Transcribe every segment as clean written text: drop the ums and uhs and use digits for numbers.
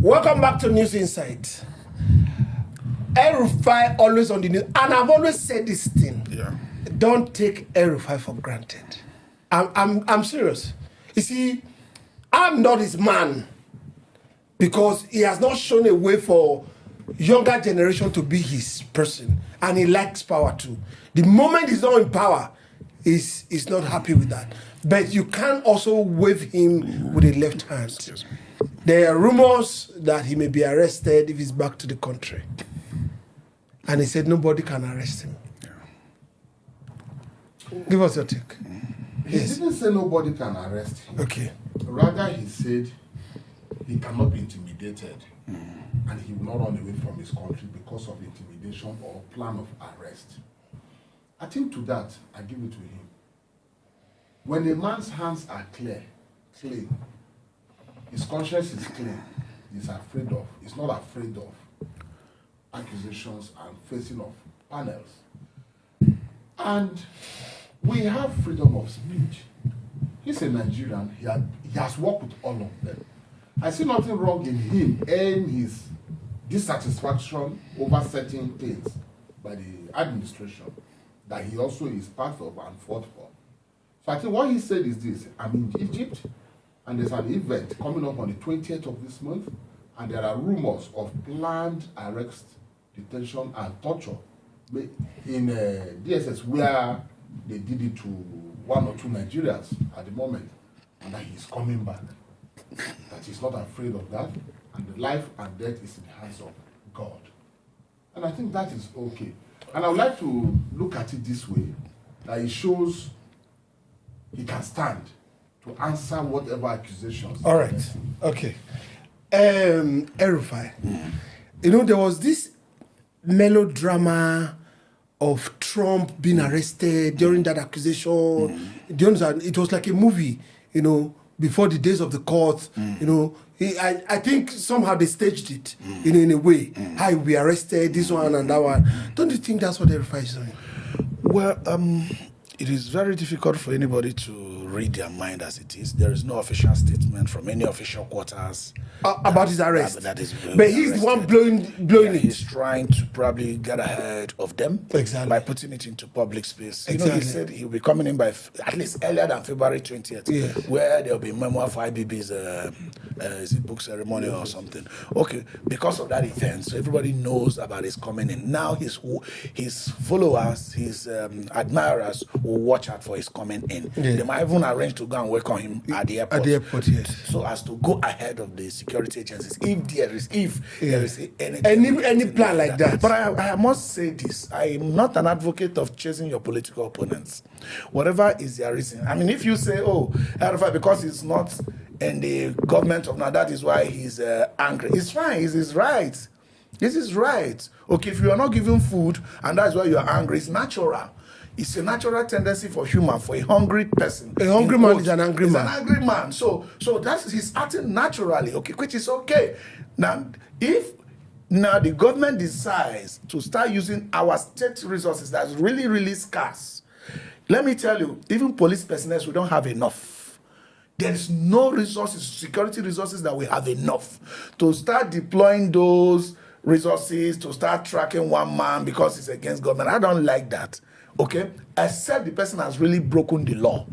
Welcome back to News Insight. El-Rufai always on the news, and I've always said this thing. Yeah. Don't take El-Rufai for granted. I'm serious. You see, I'm not his man because he has not shown a way for younger generation to be his person, and he likes power too. The moment he's not in power, he's not happy with that. But you can also wave him with a left hand. There are rumors that he may be arrested if he's back to the country. And he said nobody can arrest him. Yeah. Give us your take. He didn't say nobody can arrest him. Okay. Rather, he said he cannot be intimidated and he will not run away from his country because of intimidation or plan of arrest. I think to that, I give it to him. When a man's hands are clean, his conscience is clean, he's not afraid of accusations and facing of panels. And we have freedom of speech. He's a Nigerian, he has worked with all of them. I see nothing wrong in him and his dissatisfaction over certain things by the administration that he also is part of and fought for. So I think what he said is this: I'm in Egypt, and there's an event coming up on the 20th of this month, and there are rumors of planned arrest, detention, and torture in DSS, where they did it to one or two Nigerians at the moment, and that he's coming back. That he's not afraid of that, and the life and death is in the hands of God. And I think that is okay. And I would like to look at it this way, that it shows he can stand to answer whatever accusations. All right. Okay. El-Rufai. You know, there was this melodrama of Trump being arrested during that accusation. Do you understand? It was like a movie, you know, before the days of the court. You know, I think somehow they staged it, you know, in a way. How he will be arrested, this one and that one. Don't you think that's what El-Rufai is doing? Well, it is very difficult for anybody to read their mind as it is. There is no official statement from any official quarters about his arrest. But he's arrested. The one blowing it. He's trying to probably get ahead of them by putting it into public space. You know, he said he'll be coming in by at least earlier than February 20th, where there'll be memoir for IBB's is it book ceremony or something. Okay, because of that event, so everybody knows about his coming in. Now his followers, his admirers will watch out for his coming in. They might even arrange to go and welcome him at the airport. At the airport, yes. So as to go ahead of the security agencies, if there is any plan like that. But I must say this: I am not an advocate of chasing your political opponents, whatever is their reason. I mean, if you say, "Oh, because he's not in the government of now, that is why he's angry," it's fine. It is right. This is right. Okay, if you are not given food and that's why you are angry, it's natural. It's a natural tendency for a hungry person. A hungry man is an angry man. He's an angry man. So he's acting naturally, okay, which is okay. Now, if the government decides to start using our state resources that's really, really scarce, let me tell you, even police personnel, we don't have enough. There is no resources, security resources that we have enough to start deploying those resources to start tracking one man because it's against government. I don't like that. Okay, except the person has really broken the law.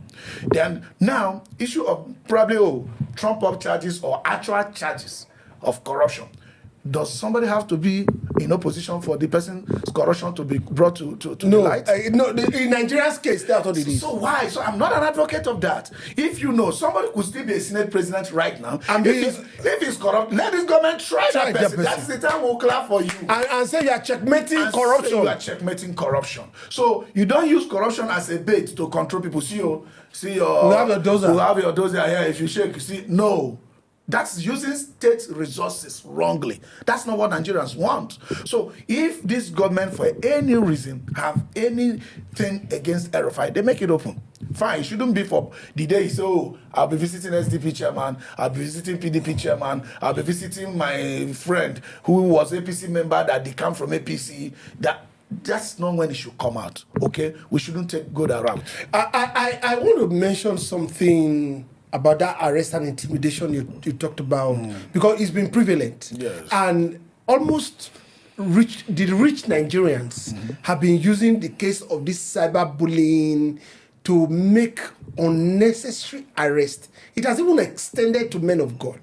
Then now, issue of probably Trump up charges or actual charges of corruption. Does somebody have to be in opposition for the person's corruption to be brought to the light? No, in Nigeria's case, that's what it is. So why? So I'm not an advocate of that. If you know, somebody could still be a Senate president right now. And if he's corrupt, let this government try that person. That's the time we'll clap for you. And say you are checkmating corruption. You are checkmating corruption. So you don't use corruption as a bait to control people. See your we have your dozer. We have your dozer here. If you shake, you see, no. That's using state resources wrongly. That's not what Nigerians want. So if this government, for any reason, have anything against El-Rufai, they make it open. Fine, it shouldn't be for the day he say, I'll be visiting SDP chairman, I'll be visiting PDP chairman, I'll be visiting my friend who was APC member that they come from APC. That's not when it should come out, okay? We shouldn't go that route. I want to mention something about that arrest and intimidation you talked about, because it's been prevalent. Yes. And almost the rich Nigerians have been using the case of this cyberbullying to make unnecessary arrest. It has even extended to men of God,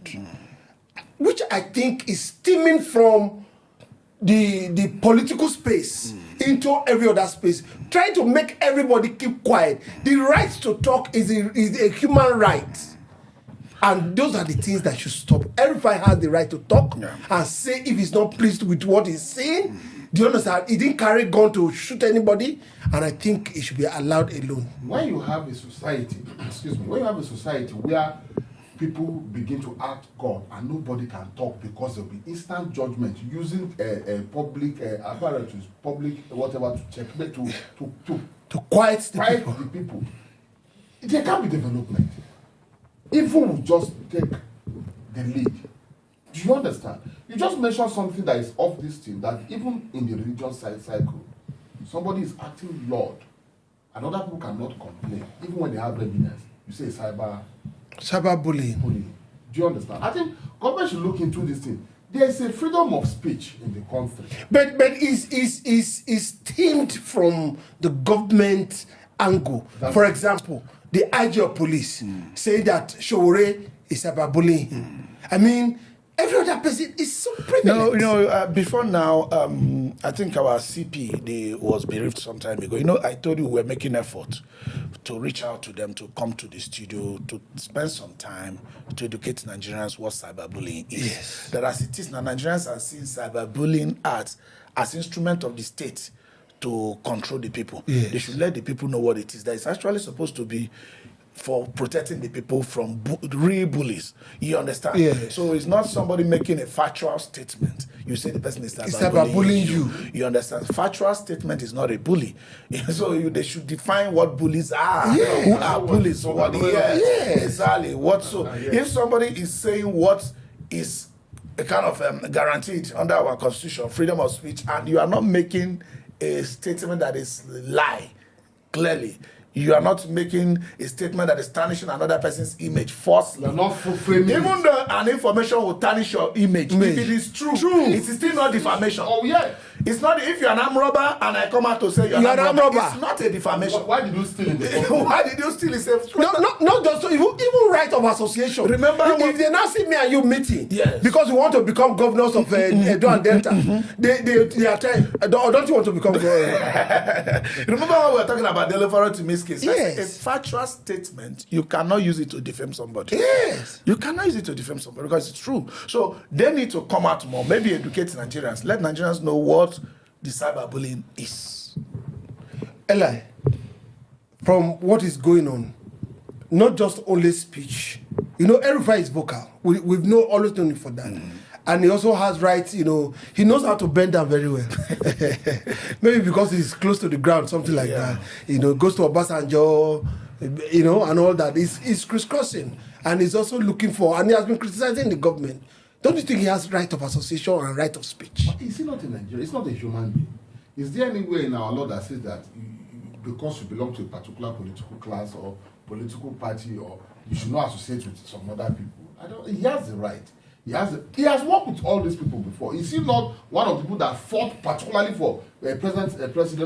which I think is stemming from the political space into every other space, trying to make everybody keep quiet. The right to talk is a human right. And those are the things that should stop. Everybody has the right to talk and say if he's not pleased with what he's saying. Do you understand? He didn't carry a gun to shoot anybody, and I think it should be allowed alone. When you have a society, when you have a society where people begin to act God and nobody can talk because there'll be instant judgment using a public apparatus, public whatever to checkmate To quiet the people, there can't be development. Evil will just take the lead. Do you understand? You just mentioned something that is off this thing, that even in the religious cycle, somebody is acting Lord, and other people cannot complain, even when they have evidence. You say cyberbullying. Do you understand? I think government should look into this thing. There is a freedom of speech in the country. But is stemmed from the government angle. For example, the IG of police say that Showore is cyberbullying. I mean, every other person is so privileged. No, before now, I think our CP was bereaved some time ago. I told you we were making effort to reach out to them to come to the studio to spend some time to educate Nigerians what cyberbullying is. Yes. That as it is now, Nigerians are seeing cyberbullying as instrument of the state to control the people. Yes. They should let the people know what it is. That it's actually supposed to be for protecting the people from real bullies. You understand? Yes. So it's not somebody making a factual statement. You say the person is cyberbullying you. You understand? Factual statement is not a bully. So they should define what bullies are. Yes. Who are bullies? Yes. Exactly. If somebody is saying what is a kind of guaranteed under our constitution, freedom of speech, and you are not making a statement that is lie, clearly, you are not making a statement that is tarnishing another person's image falsely. You're not framing. Even though an information will tarnish your image, if it is true, it is still not defamation. Oh yeah. It's not if you're an armed robber and I come out to say you're an armed robber. It's not a defamation. Why did you steal in the Why did you steal? Not just so, even right of association. Remember if they now see me and you meeting, yes, because we want to become governors of Edo and Delta, they are trying. Don't you want to become governor? Remember when we were talking about delivery to miss case? Yes. A factual statement, you cannot use it to defame somebody. Yes. You cannot use it to defame somebody because it's true. So they need to come out more, maybe educate Nigerians, let Nigerians know what the cyberbullying is. Eli, from what is going on, not just only speech. El-Rufai is vocal. We've always known him for that. And he also has rights, he knows how to bend down very well. Maybe because he's close to the ground, something like that. Goes to Obasanjo, and all that. He's crisscrossing. And he's also looking for, and he has been criticizing the government. Don't you think he has right of association and right of speech? Is he not in Nigeria? He's not a human being. Is there anywhere in our law that says that because you belong to a particular political class or political party, or you should not associate with some other people? He has the right. He has worked with all these people before. Is he not one of the people that fought particularly for president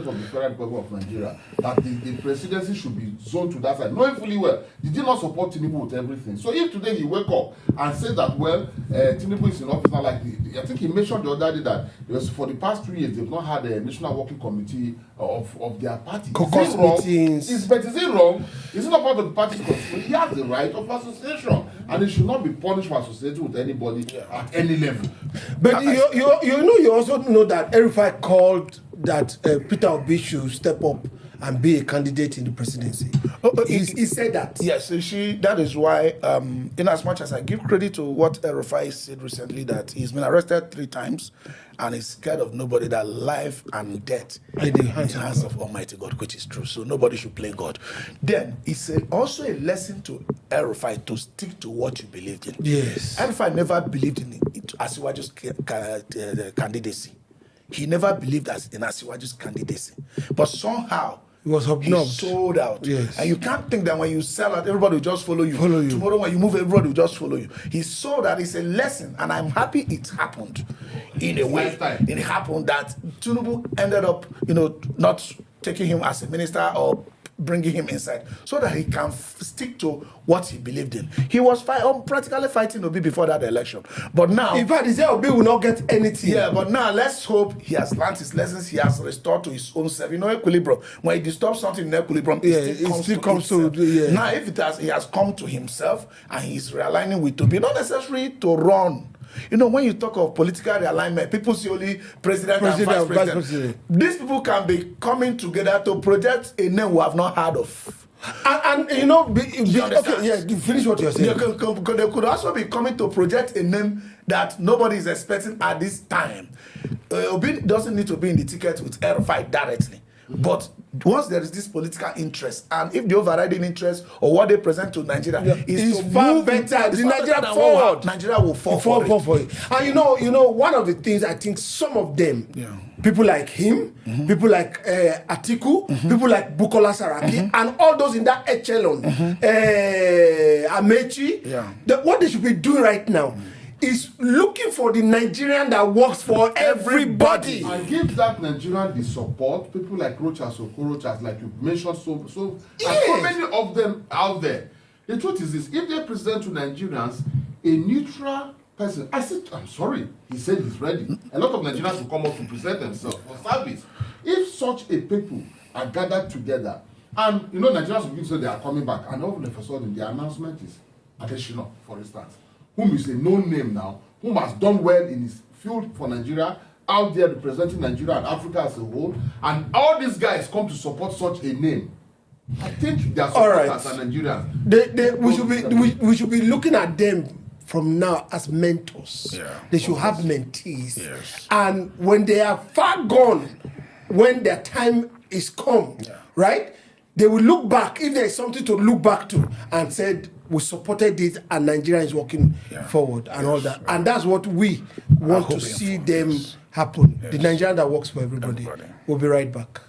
of the Federal Republic of Nigeria, that the presidency should be zoned to that side, knowing fully well he did not support Tinubu with everything? So if today he wake up and say that, Tinubu is in office now, I think he mentioned the other day that for the past 2 years they've not had a national working committee of their party. Caucus meetings. Is it wrong? Is it not part of the party's constitution? He has the right of association, and he should not be punished for associating with anybody at any level. But you also know that El-Rufai called that Peter Obi should step up and be a candidate in the presidency. He said that. Yes, that is why, in as much as I give credit to what El-Rufai said recently, that he's been arrested 3 times and he's scared of nobody, that life and death in the hands of Almighty God, which is true. So nobody should play God. Then it's also a lesson to El-Rufai to stick to what you believed in. Yes. El-Rufai never believed in Asiwaju's candidacy. He never believed in Asiwaju's candidacy. But somehow, He was He hobnobbed. sold out. Yes. And you can't think that when you sell out, everybody will just follow you. Follow you. Tomorrow when you move, everybody will just follow you. He sold that. It's a lesson. And I'm happy it happened in a way. Lifetime. It happened that Tinubu ended up, not taking him as a minister or bringing him inside so that he can stick to what he believed in. He was practically fighting Obi before that election. But now... In fact, he said Obi will not get anything. Yeah, but now let's hope he has learned his lessons. He has restored to his own self. Equilibrium. When he disturbs something in equilibrium, it still comes to himself. yeah. Now, if he has come to himself and he's realigning with Obi, not necessary to run. When you talk of political realignment, people see only president and vice president. These people can be coming together to project a name we have not heard of. And finish what you're saying. They could also be coming to project a name that nobody is expecting at this time. Obi doesn't need to be in the ticket with El-Rufai directly. But once there is this political interest, and if the overriding interest or what they present to Nigeria is to far move better, the Nigeria forward. Nigeria will fall for it. And one of the things I think some of them, people like him, people like Atiku, people like Bukola Saraki, and all those in that echelon, Amechi, what they should be doing right now is looking for the Nigerian that works for everybody. And give that Nigerian the support. People like Rochas or Korochas, like you mentioned, so many of them out there. The truth is this: if they present to Nigerians a neutral person, I'm sorry, he said he's ready. A lot of Nigerians will come up to present themselves for service. If such a people are gathered together, and Nigerians will say they are coming back, and all of a sudden the announcement is Adesina, for instance, whom is a known name now, whom has done well in his field for Nigeria, out there representing Nigeria and Africa as a whole, and all these guys come to support such a name. I think they are supporters and Nigerians. We should be looking at them from now as mentors. They should have mentees. Yes. And when they are far gone, when their time is come, right? They will look back, if there is something to look back to, and said, we supported it and Nigeria is walking forward and all that. And that's what we want to see them happen. The Nigerian that works for everybody. We'll be right back.